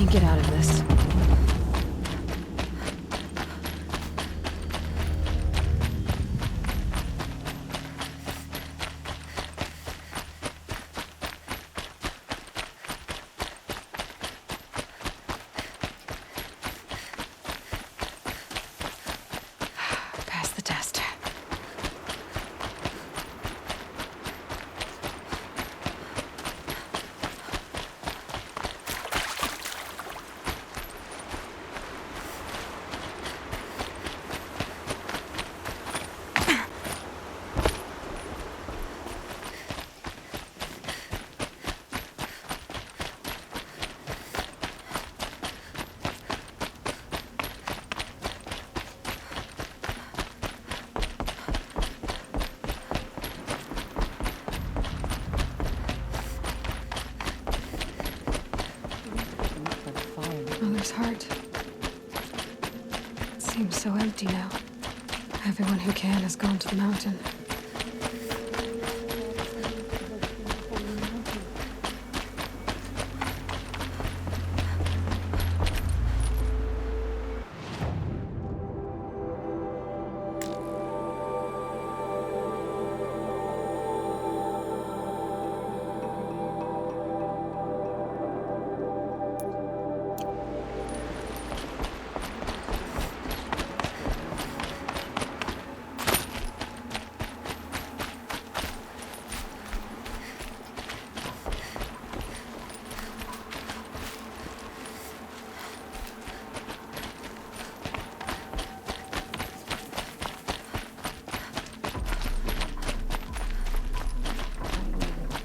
can get out of this. Pass the test. Mother's heart. It seems so empty now. Everyone who can has gone to the mountain.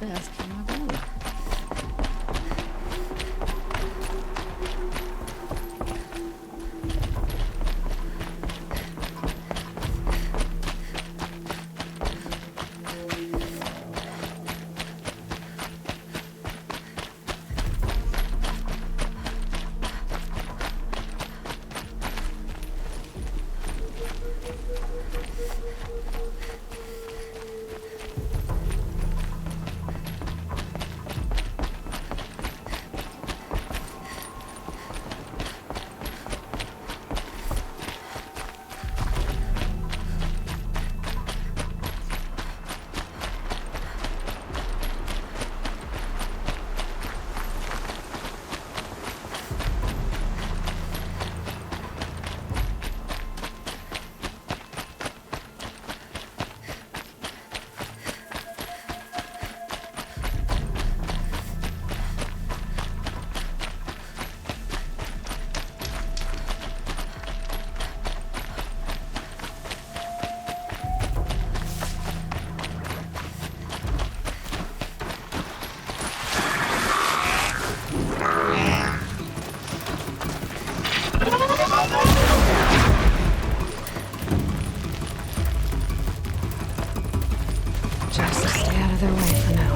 Best for my brother. Just stay out of their way for now.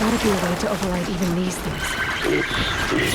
gotta be a way to override even these things.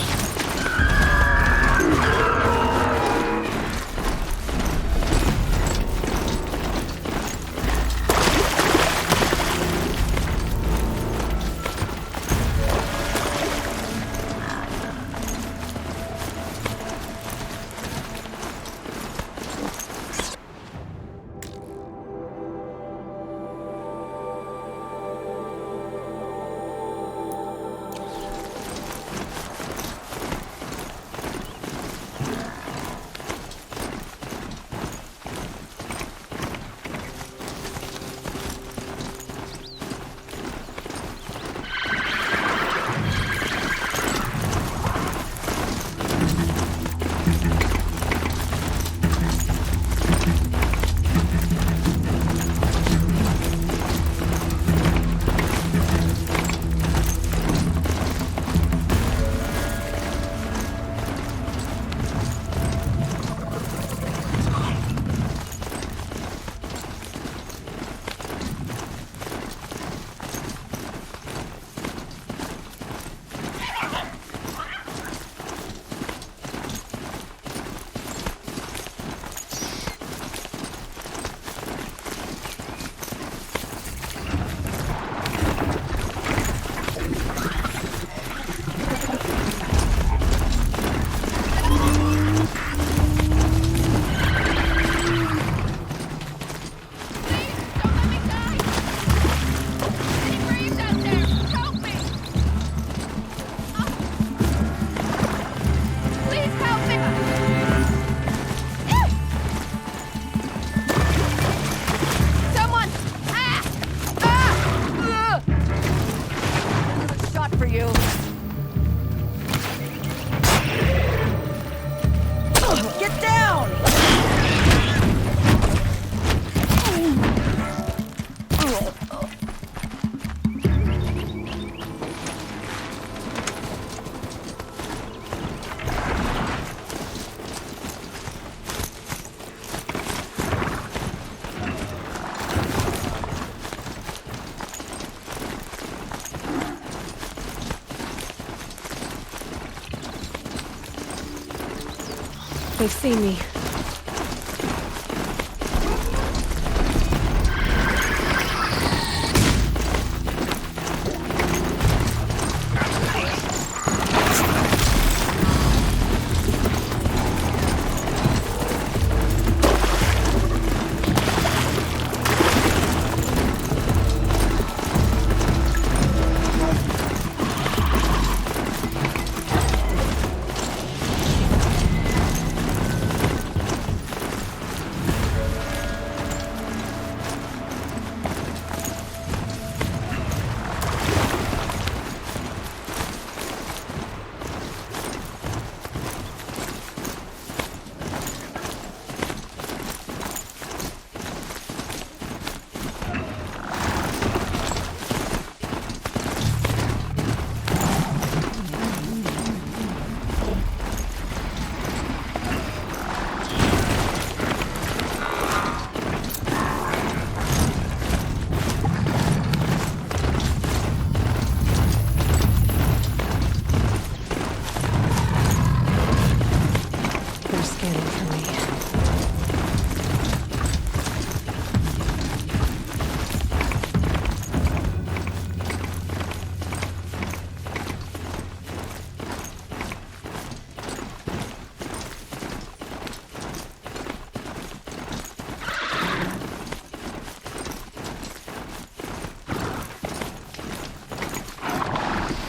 They've seen me.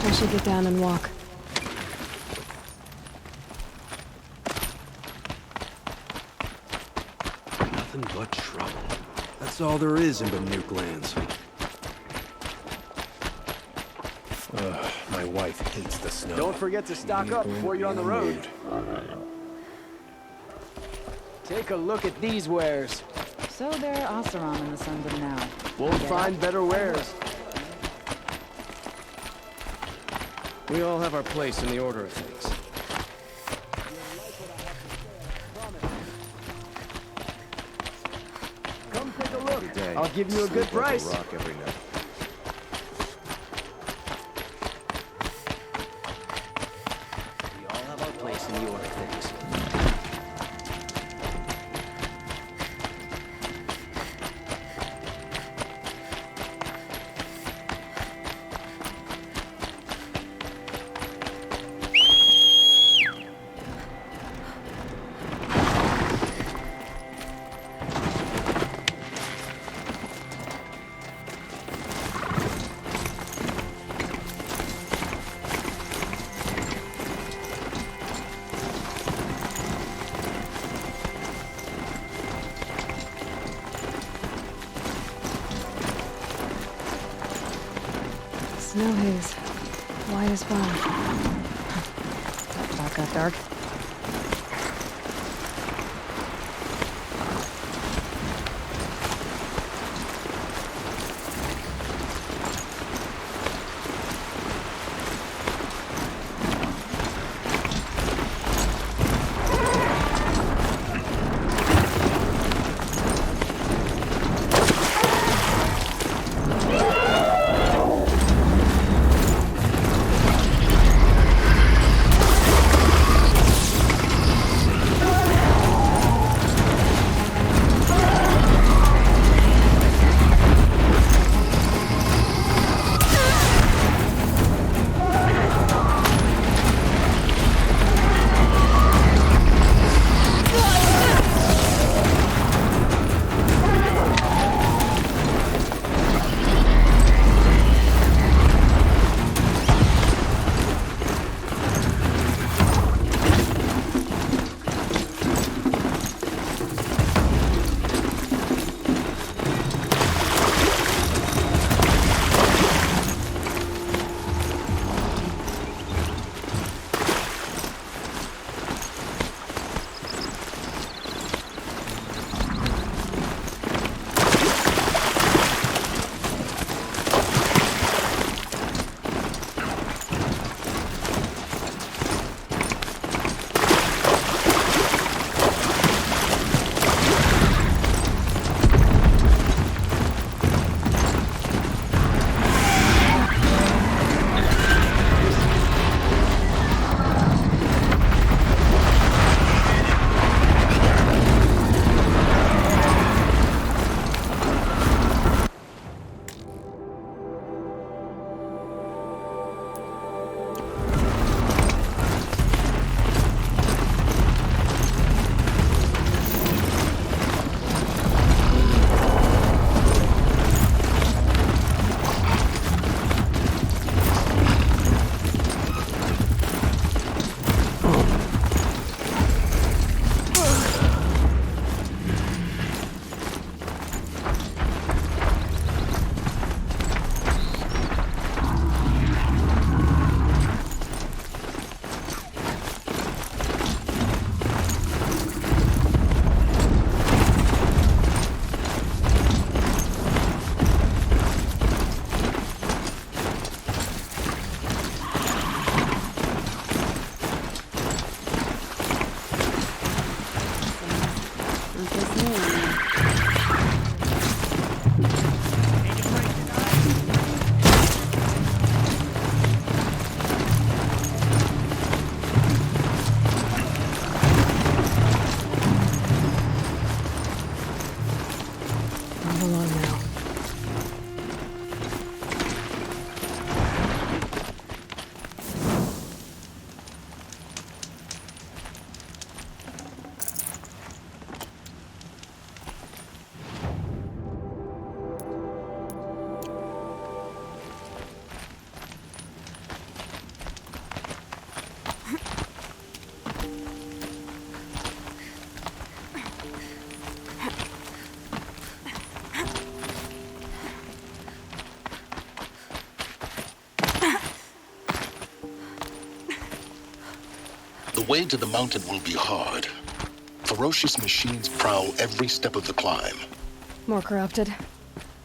I should get down and walk. Nothing but trouble. That's all there is in Banuk lands. My wife hates the snow. Don't forget to stock up before you're on the road. Take a look at these wares. So they're Oseram in the Sons of Now. Won't find better wares. We all have our place in the order of things. Come take a look. Day, I'll give you a good sleep like price. rock every night. Snow haze. White as well. That spot got dark. The way to the mountain will be hard. Ferocious machines prowl every step of the climb. More corrupted.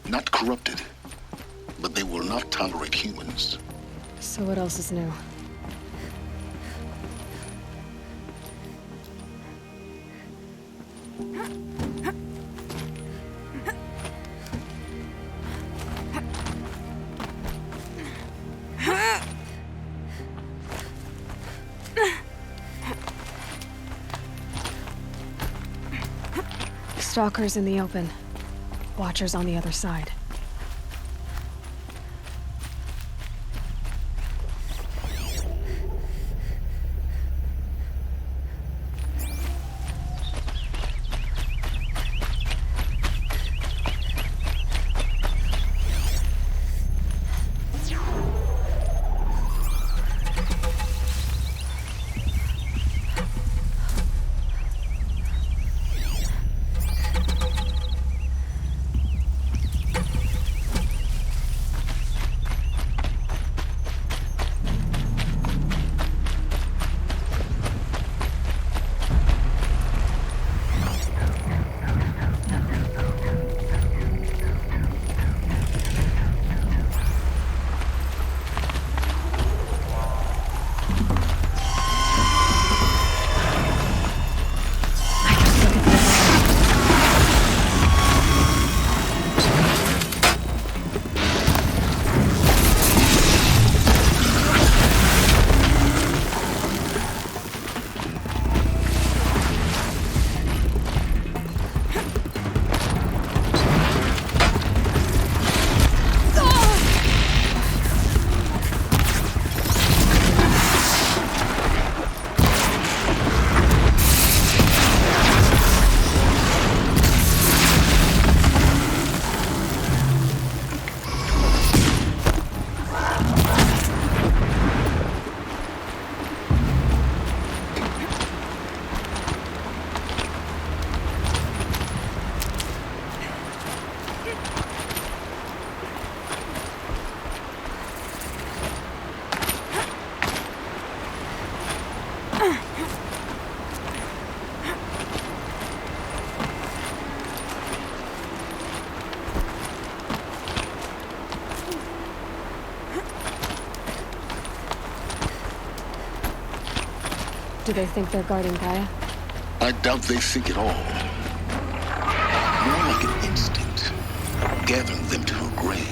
Not corrupted, but they will not tolerate humans. So what else is new? Stalkers in the open. Watchers on the other side. Do they think they're guarding Gaia? I doubt they think at all. More like an instinct, gathering them to her grave.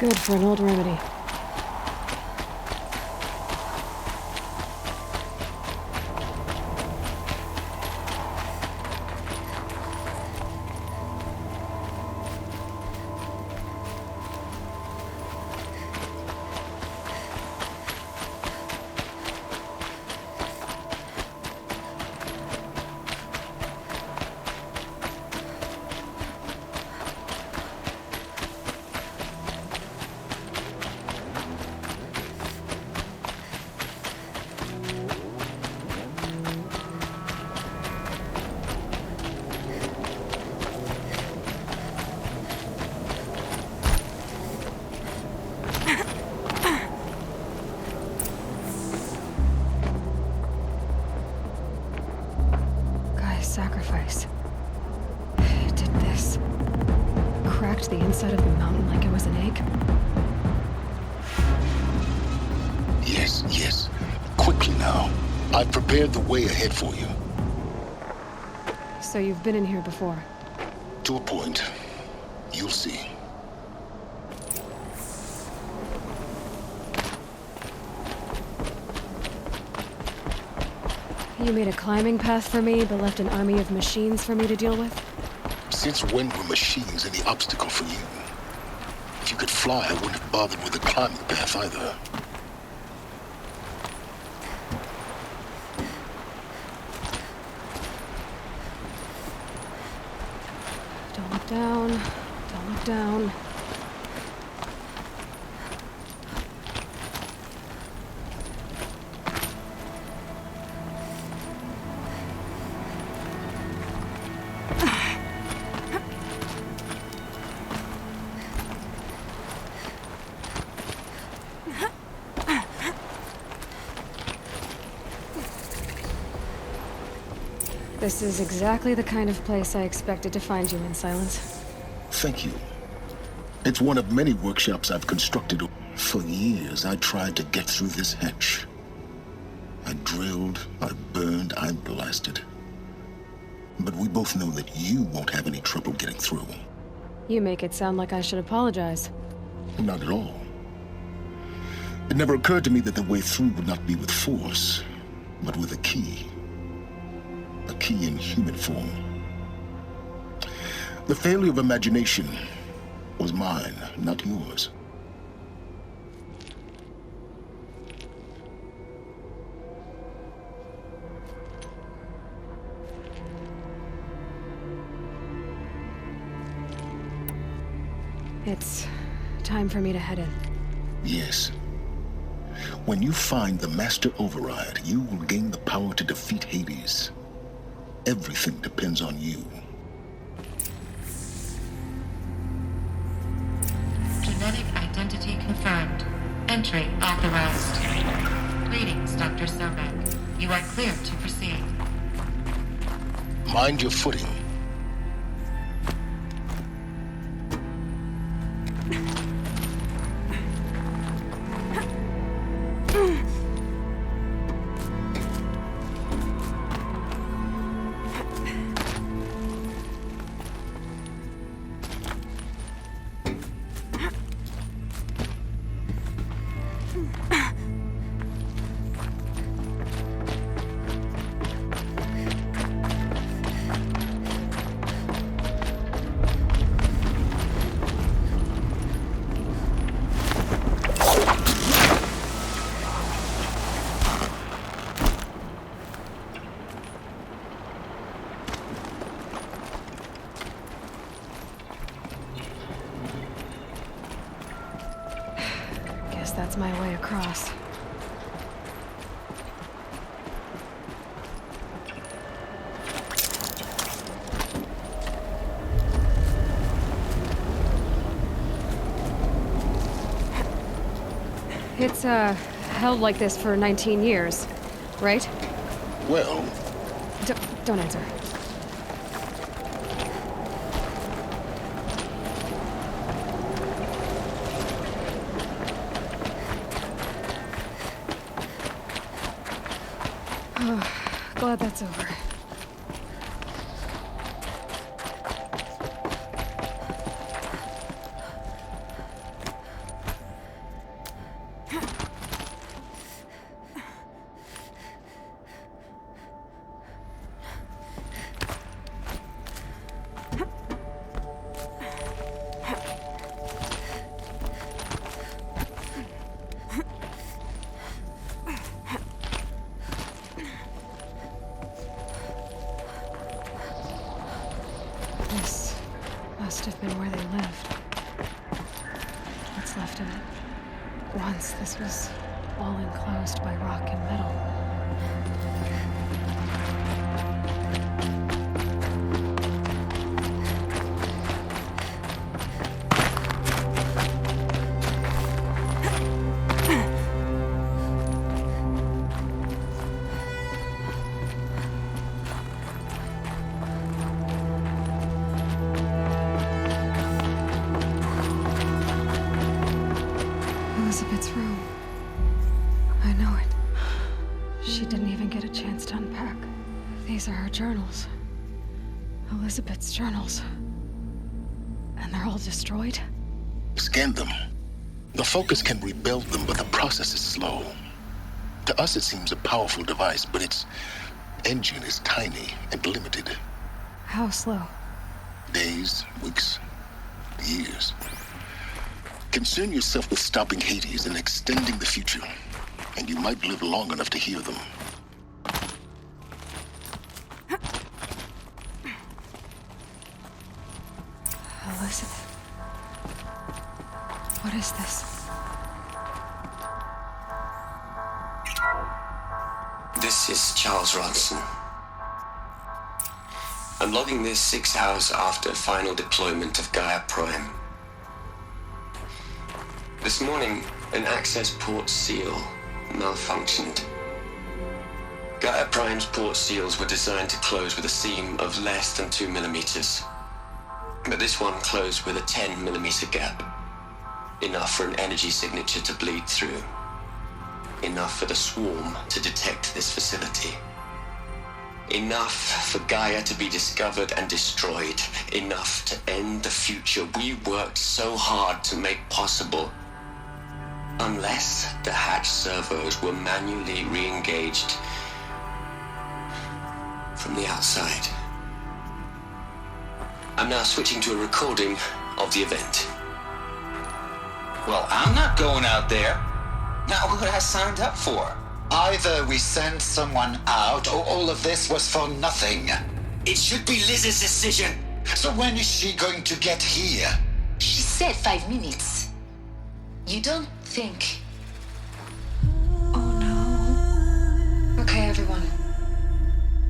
Good for an old remedy. I've prepared the way ahead for you. So you've been in here before? To a point. You'll see. You made a climbing path for me, but left an army of machines for me to deal with? Since when were machines any obstacle for you? If you could fly, I wouldn't have bothered with the climbing path either. Don't look down. Don't look down. This is exactly the kind of place I expected to find you in, Silence. Thank you. It's one of many workshops I've constructed. For years, I tried to get through this hatch. I drilled, I burned, I blasted. But we both know that you won't have any trouble getting through. You make it sound like I should apologize. Not at all. It never occurred to me that the way through would not be with force, but with a key. A key in human form. The failure of imagination was mine, not yours. It's time for me to head in. Yes. When you find the Master Override, you will gain the power to defeat Hades. Everything depends on you. Genetic identity confirmed. Entry authorized. Greetings, Dr. Sobek. You are clear to proceed. Mind your footing. That's my way across. It's, held like this for 19 years, right? Well... Don't answer. Glad that's over. This must have been where they lived. What's left of it. Once this was all enclosed by rock and metal. Elizabeth's room. I know it. She didn't even get a chance to unpack. These are her journals. Elizabeth's journals. And they're all destroyed? Scan them. The Focus can rebuild them, but the process is slow. To us, it seems a powerful device, but its engine is tiny and limited. How slow? Days, weeks, years. Concern yourself with stopping Hades and extending the future, and you might live long enough to hear them. Elizabeth. What is this? This is Charles Ronson. I'm logging this 6 hours after final deployment of Gaia Prime. This morning, an access port seal malfunctioned. Gaia Prime's port seals were designed to close with a seam of less than 2 millimeters. But this one closed with a 10 millimeter gap. Enough for an energy signature to bleed through. Enough for the swarm to detect this facility. Enough for Gaia to be discovered and destroyed. Enough to end the future we worked so hard to make possible. Unless the hatch servos were manually re-engaged from the outside. I'm now switching to a recording of the event. Well, I'm not going out there. Not what I signed up for. Either we send someone out, or all of this was for nothing. It should be Liz's decision. So when is she going to get here? She said 5 minutes. You don't think... Oh no. Okay, everyone.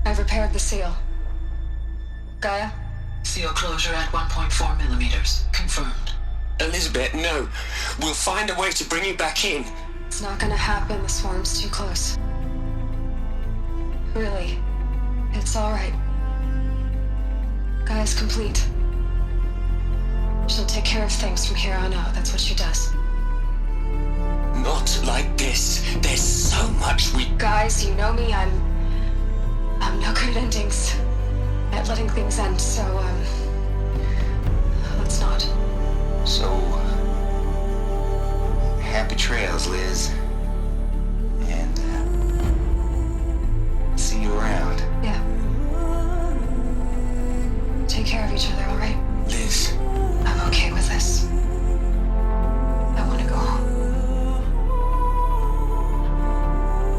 I've repaired the seal. Gaia? Seal closure at 1.4 millimeters. Confirmed. Elizabeth, no. We'll find a way to bring you back in. It's not gonna happen. The swarm's too close. Really. It's alright. Gaia's complete. She'll take care of things from here on out. That's what she does. Not like this. There's so much we... Guys, you know me. I'm no good at endings. At letting things end, so, let's not. So, happy trails, Liz. And, see you around. Yeah. Take care of each other, all right? Liz. I'm okay with this. I want to go home.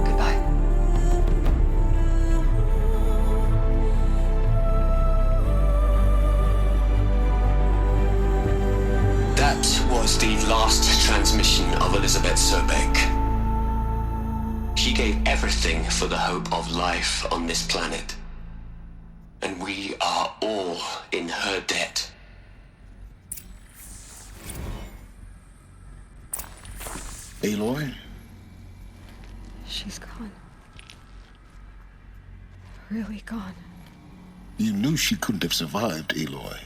Goodbye. That was the last transmission of Elizabeth Sobeck. She gave everything for the hope of life on this planet. And we are all in her debt. Aloy? She's gone. Really gone. You knew she couldn't have survived, Aloy.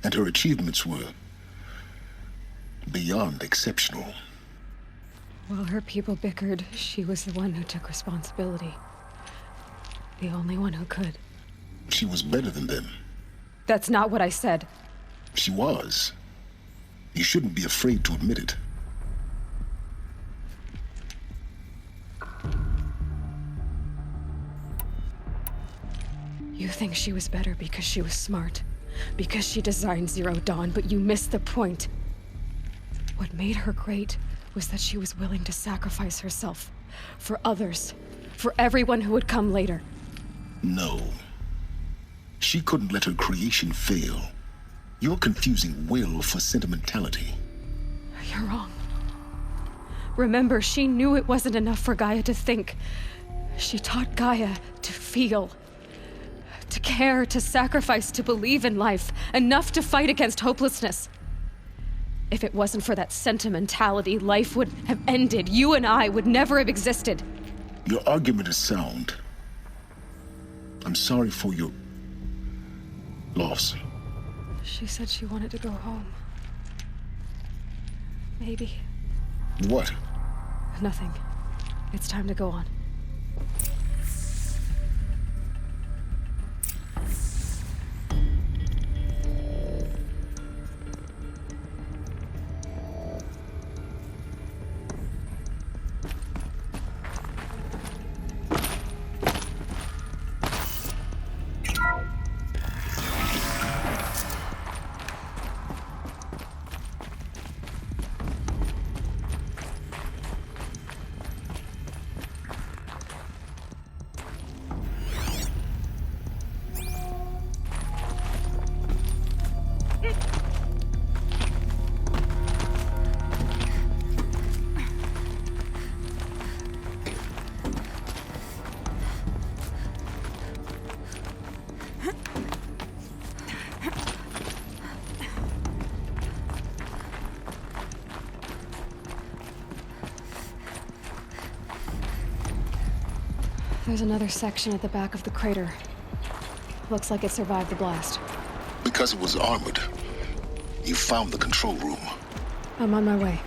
And her achievements were beyond exceptional. While her people bickered, she was the one who took responsibility. The only one who could. She was better than them. That's not what I said. She was. You shouldn't be afraid to admit it. You think she was better because she was smart, because she designed Zero Dawn, but you missed the point. What made her great was that she was willing to sacrifice herself for others, for everyone who would come later. No. She couldn't let her creation fail. You're confusing will for sentimentality. You're wrong. Remember, she knew it wasn't enough for Gaia to think. She taught Gaia to feel. To care, to sacrifice, to believe in life, enough to fight against hopelessness. If it wasn't for that sentimentality, life would have ended. You and I would never have existed. Your argument is sound. I'm sorry for your loss. She said she wanted to go home. Maybe. What? Nothing. It's time to go on. There's another section at the back of the crater. Looks like it survived the blast. Because it was armored, you found the control room. I'm on my way.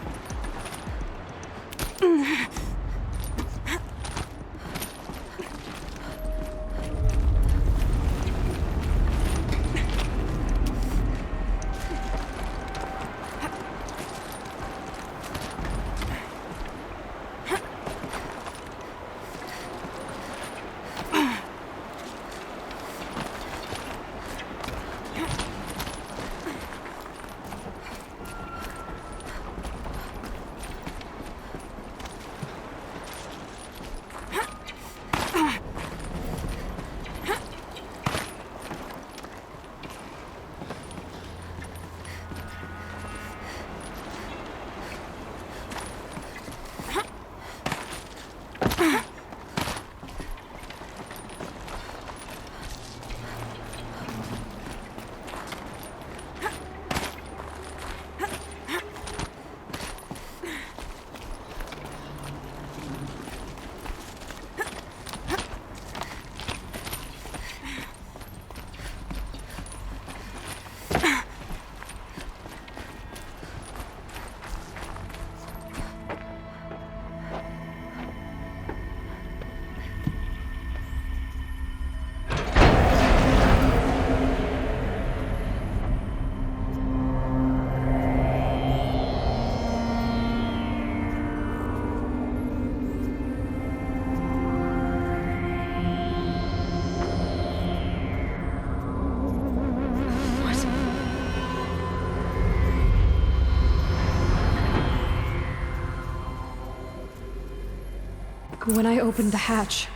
When I opened the hatch,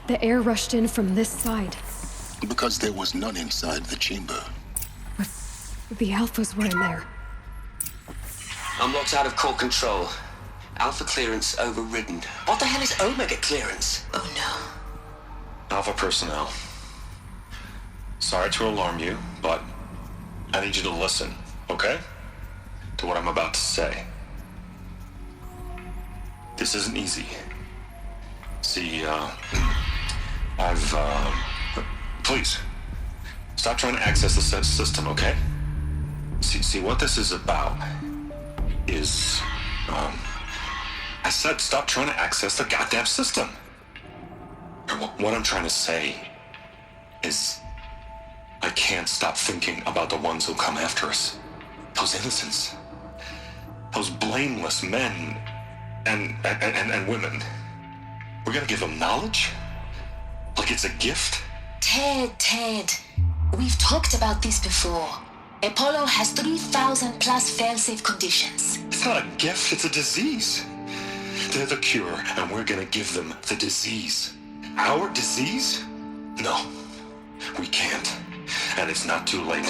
the air rushed in from this side. Because there was none inside the chamber. But the Alphas were in there. I'm locked out of core control. Alpha clearance overridden. What the hell is Omega clearance? Oh no. Alpha personnel. Sorry to alarm you, but I need you to listen, okay? To what I'm about to say. This isn't easy. See, please, stop trying to access the system, okay? See, what this is about is, I said stop trying to access the goddamn system. What I'm trying to say is, I can't stop thinking about the ones who come after us. Those innocents. Those blameless men and women. We're gonna give them knowledge? Like it's a gift? Ted. We've talked about this before. Apollo has 3,000 plus fail-safe conditions. It's not a gift, it's a disease. They're the cure, and we're gonna give them the disease. Our disease? No, we can't. And it's not too late.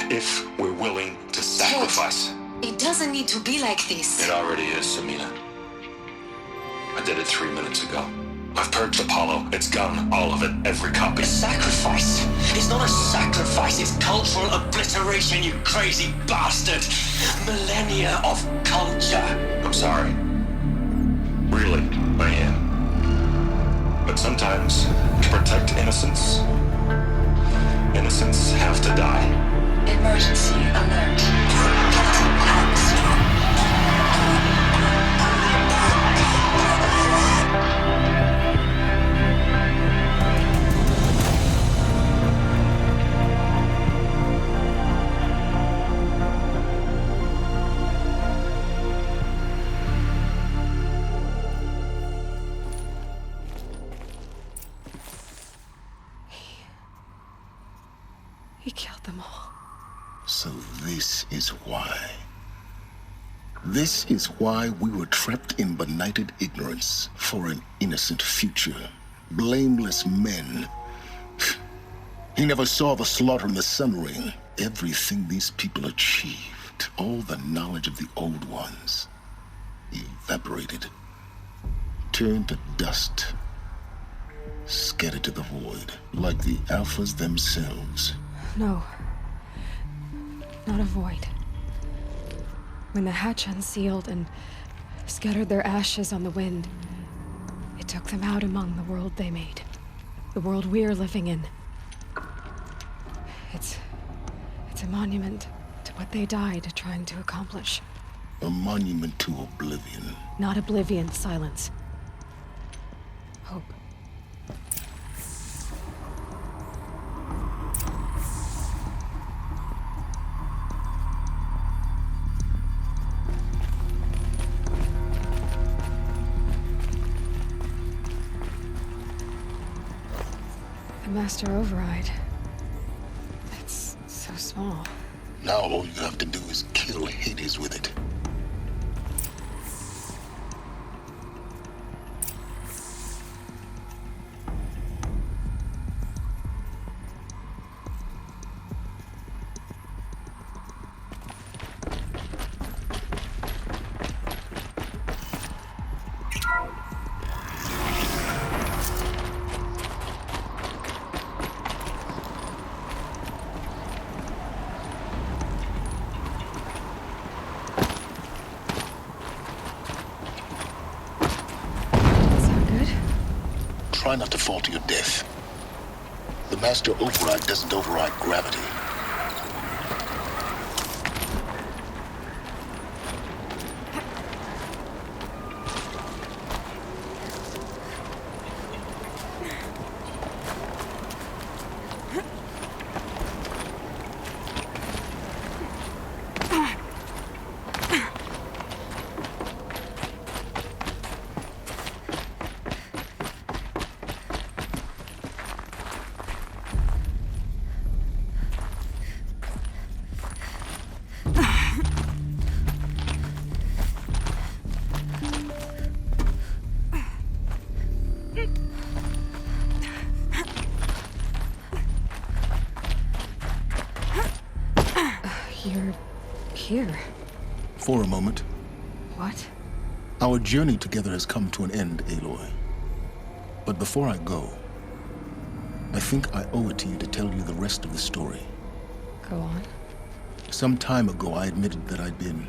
If we're willing to sacrifice. Ted, it doesn't need to be like this. It already is, Samina. I did it 3 minutes ago. I've purged Apollo. It's gone. All of it. Every copy. A sacrifice? It's not a sacrifice. It's cultural obliteration, you crazy bastard. Millennia of culture. I'm sorry. Really, I am. But sometimes, to protect innocence, innocents have to die. Emergency alert. Captain Atmosphere. We killed them all. So this is why. This is why we were trapped in benighted ignorance for an innocent future. Blameless men. He never saw the slaughter in the Sun Ring. Everything these people achieved, all the knowledge of the old ones, evaporated, turned to dust, scattered to the void, like the Alphas themselves. No. Not a void. When the hatch unsealed and scattered their ashes on the wind, it took them out among the world they made. The world we're living in. It's a monument to what they died trying to accomplish. A monument to oblivion. Not oblivion, silence. Hope. The Master Override. It's so small. Now all you have to do is kill Hades with it. Try not to fall to your death. The Master Override doesn't override gravity. You're here. For a moment. What? Our journey together has come to an end, Aloy. But before I go, I think I owe it to you to tell you the rest of the story. Go on. Some time ago, I admitted that I'd been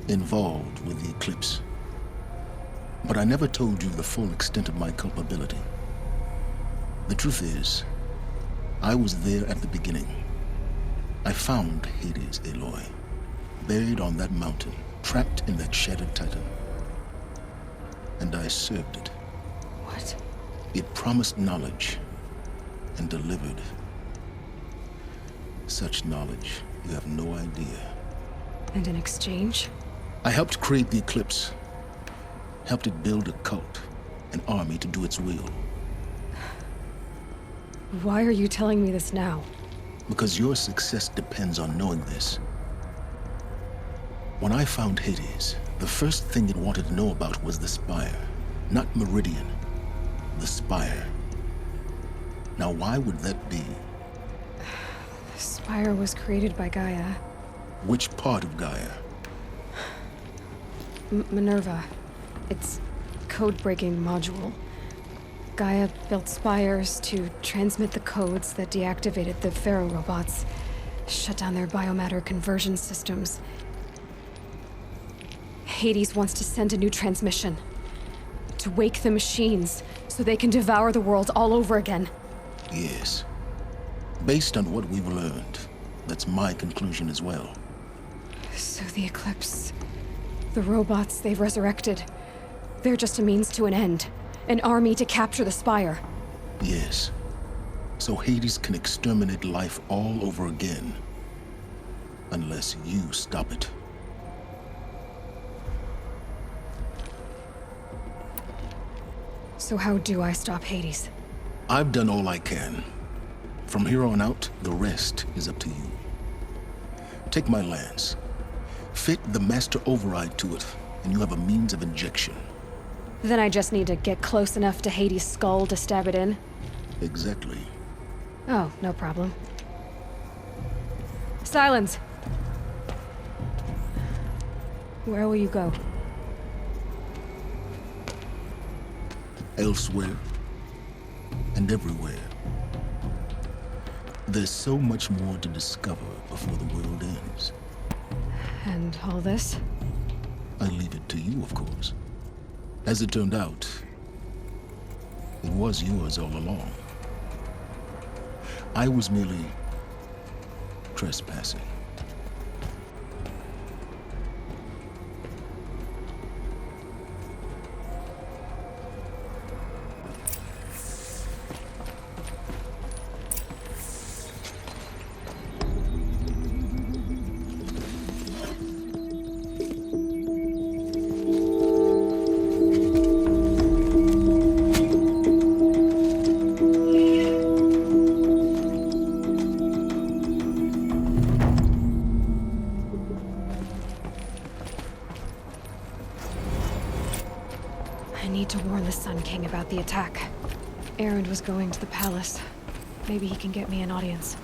involved with the Eclipse. But I never told you the full extent of my culpability. The truth is, I was there at the beginning. I found Hades, Aloy, buried on that mountain, trapped in that shattered titan. And I served it. What? It promised knowledge and delivered. Such knowledge, you have no idea. And in exchange? I helped create the Eclipse. Helped it build a cult, an army to do its will. Why are you telling me this now? Because your success depends on knowing this. When I found Hades, the first thing it wanted to know about was the Spire. Not Meridian. The Spire. Now why would that be? The Spire was created by Gaia. Which part of Gaia? Minerva. Its code-breaking module. Gaia built spires to transmit the codes that deactivated the Pharaoh robots, shut down their biomatter conversion systems. Hades wants to send a new transmission. To wake the machines, so they can devour the world all over again. Yes. Based on what we've learned, that's my conclusion as well. So the Eclipse, the robots they've resurrected, they're just a means to an end. An army to capture the Spire. Yes. So Hades can exterminate life all over again. Unless you stop it. So how do I stop Hades? I've done all I can. From here on out, the rest is up to you. Take my lance. Fit the master override to it, and you have a means of injection. Then I just need to get close enough to Hades' skull to stab it in? Exactly. Oh, no problem. Silence! Where will you go? Elsewhere. And everywhere. There's so much more to discover before the world ends. And all this? I leave it to you, of course. As it turned out, it was yours all along. I was merely trespassing. I need to warn the Sun King about the attack. Erend was going to the palace. Maybe he can get me an audience.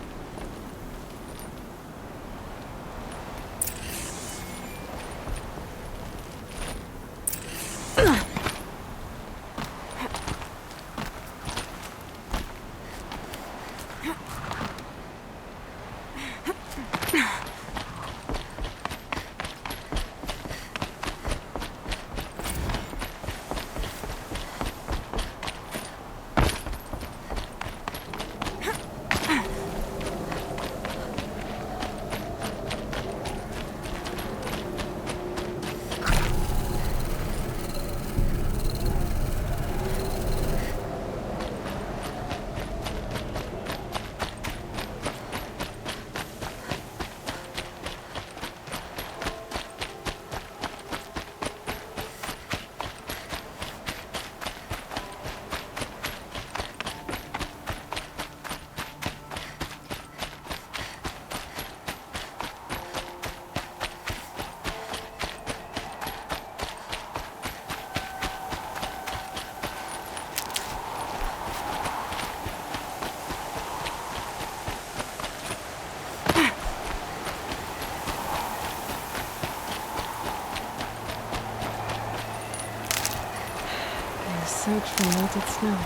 Search for melted snow.